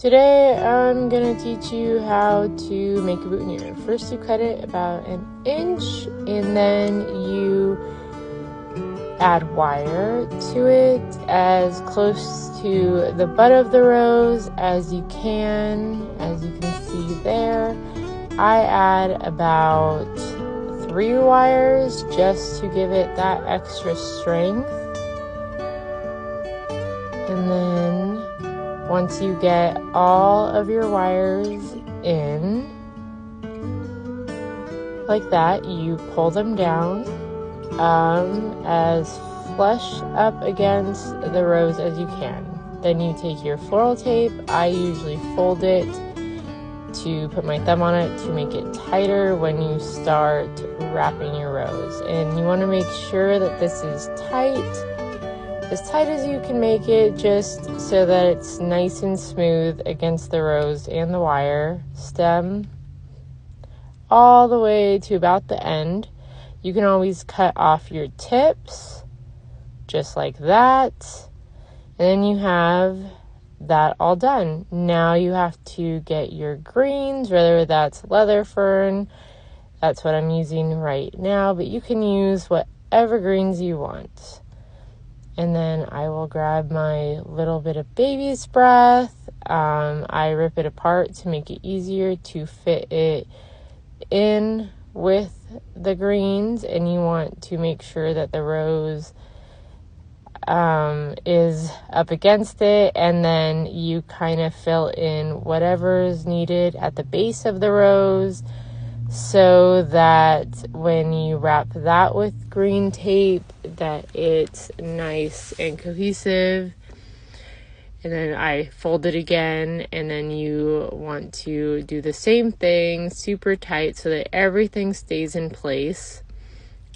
Today I'm going to teach you how to make a boutonniere. First you cut it about 1 inch and then you add wire to it as close to the butt of the rose as you can. As you can see there, I add about 3 wires just to give it that extra strength. And then once you get all of your wires in, like that, you pull them down as flush up against the rose as you can. Then you take your floral tape. I usually fold it to put my thumb on it to make it tighter when you start wrapping your rose. And you want to make sure that this is as tight as you can make it, just so that it's nice and smooth against the rose and the wire stem all the way to about the end. You can always cut off your tips just like that, and then you have that all done. Now you have to get your greens, whether that's leather fern, that's what I'm using right now, but you can use whatever greens you want. And then I will grab my little bit of baby's breath. I rip it apart to make it easier to fit it in with the greens, and you want to make sure that the rose is up against it, and then you kind of fill in whatever is needed at the base of the rose, so that when you wrap that with green tape, that it's nice and cohesive. And then I fold it again, and then you want to do the same thing super tight so that everything stays in place.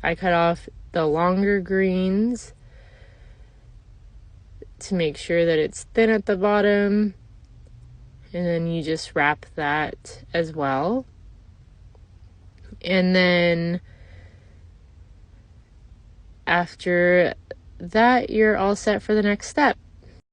I cut off the longer greens to make sure that it's thin at the bottom, and then you just wrap that as well. And then after that, you're all set for the next step.